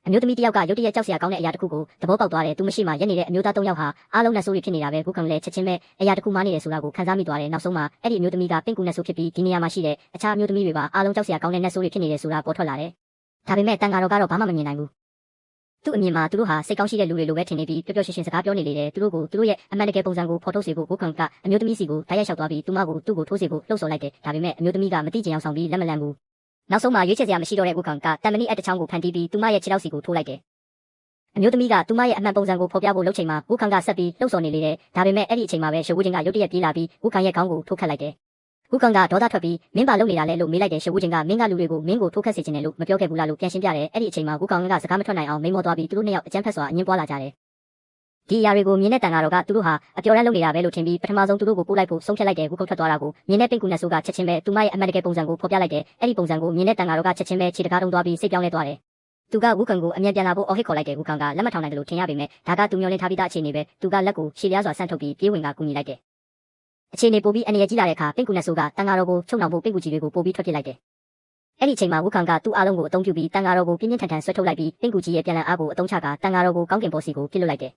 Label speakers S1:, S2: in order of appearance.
S1: အမျိုးသမီးတစ်ယောက်ကရုတ်တရက်ကြောက်စရာကောင်းတဲ့အရာတစ်ခုကိုသဘောပေါက်သွားတယ်သူမရှိမှရက်နေတဲ့အမျိုးသား၃ယောက်ဟာအားလုံးနဲ့ဆိုးတွေဖြစ်နေတာပဲခုခံလဲချက်ချင်းပဲအရာတစ်ခုမှနေတယ်ဆိုတာကိုခံစားမိသွားတယ်နောက်ဆုံးမှာအဲ့ဒီအမျိုးသမီးကပင့်ကူနဲ့ဆိုးဖြစ်ပြီးဒီနေရာမှာရှိတဲ့အခြားအမျိုးသမီးတွေပါအားလုံးကြောက်စရာကောင်းတဲ့နဲ့ဆိုးတွေဖြစ်နေတယ်ဆိုတာပေါ်ထွက်လာတယ်ဒါပေမဲ့တန်ဃာတော်ကတော့ဘာမှမမြင်နိုင်ဘူးသူ့အမြင်မှာသူတို့ဟာစိတ်ကောင်းရှိတဲ့လူတွေလိုပဲထင်နေပြီးပျော်ပျော်ရွှင်ရွှင်စကားပြောနေလေတယ်သူတို့ရဲ့အမှန်တကယ်ပုံစံကိုဖော်ထုတ်စေဖို့ကိုခံကအမျိုးသမီးစီကိုတိုက်ရိုက်လျှောက်သွားပြီးသူမကိုသူ့ကိုထိုးစေဖို့လှုံ့ဆော်လိုက်တယ်ဒါပေမဲ့အမျိုးသမီးကမတိကျင်အောင်ဆောင်ပြီးလက်မလန့်ဘူးနောက်ဆုံးမှာရွေးချယ်စရာမရှိတော့တဲ့ကိုခံကတန်မဏိအတစ်ချောင်းကိုဖန်တီးပြီးသူမရဲ့ခြေထောက်စီကိုထိုးလိုက်တယ်အမျိုးသမီးကသူမရဲ့အမှန်ပုံစံကိုဖော်ပြဖို့လုပ်ချိန်မှာကိုခံကဆက်ပြီးလှုံ့ဆော်နေလေတယ်ဒါပေမဲ့အဲ့ဒီအချိန်မှာပဲရှုပ်ဝချင်းကရုတ်တရက်ပြေးလာပြီးကိုခံရဲ့ခေါင်းကိုထိုးခတ်လိုက်တယ်ကိုခံကဒေါသထွက်ပြီးမင်းပါလုပ်နေတာလဲလို့မေးလိုက်တယ်ရှုပ်ဝချင်းကမင်းကလူတွေကိုမင်းကိုထိုးခတ်စေချင်တယ်လို့မပြောခဲ့ဘူးလားလို့ပြန်ရှင်းပြတယ်အဲ့ဒီအချိန်မှာကိုခံကစကားမထွက်နိုင်အောင်မိန်မောသွားပြီးသူတို့နှစ်ယောက်အကြမ်းဖက်စွာအငင်းပွားလာကြတယ်ဒီအရာတွေကိုမြင်တဲ့တန်ဃာတော်ကသူတို့ဟာအပျော်ရမ်းလုပ်နေတာပဲလို့ထင်ပြီးပထမဆုံးသူတို့ကိုပို့လိုက်ဖို့ဆုံးဖြတ်လိုက်တယ်ကိုခုတ်ထွက်သွားတာကိုမြင်တဲ့ပင့်ကူနဲ့ဆိုးကချက်ချင်းပဲသူမရဲ့အမှန်တကယ်ပုံစံကိုဖော်ပြလိုက်တယ်အဲ့ဒီပုံစံကိုမြင်တဲ့တန်ဃာတော်ကချက်ချင်းပဲခြေတကားတုံးသွားပြီးစိတ်ပြောင်းလဲသွားတယ်သူကဝုခံကိုအမြန်ပြန်လာဖို့အော်ဟစ်ခေါ်လိုက်တယ်ဝုခံကလက်မထောင်နိုင်တယ်လို့ထင်ရပေမဲ့ဒါကသူမျောလင်းထားပြီးသားအခြေအနေပဲသူကလက်ကိုရှည်လျားစွာဆန့်ထုတ်ပြီးပြေးဝင်ကကူညီလိုက်တယ်အခြေအနေပိုပြီးအနေရကြီးလာတဲ့အခါပင့်ကူနဲ့ဆိုးကတန်ဃာတော်ကိုချုပ်နှောင်ဖို့ပင့်ကူကြီးတွေကိုပိုပြီးထွက်ပစ်လိုက်တယ်အဲ့ဒီအချိန်မှာဝုခံကသူ့အားလုံးကိုအသုံးပြုပြီးတန်ဃာတော်ကိုပြင်းပြင်းထန်ထန်ဆွဲထုတ်လိုက်ပြီးပင့်ကူကြီးရဲ့ပြန်လည်အားကိုအသုံးချကတန်ဃာတော်ကိုကောင်းကင်ပေါ်စီကိုပြစ်လွတ်လိုက်တယ်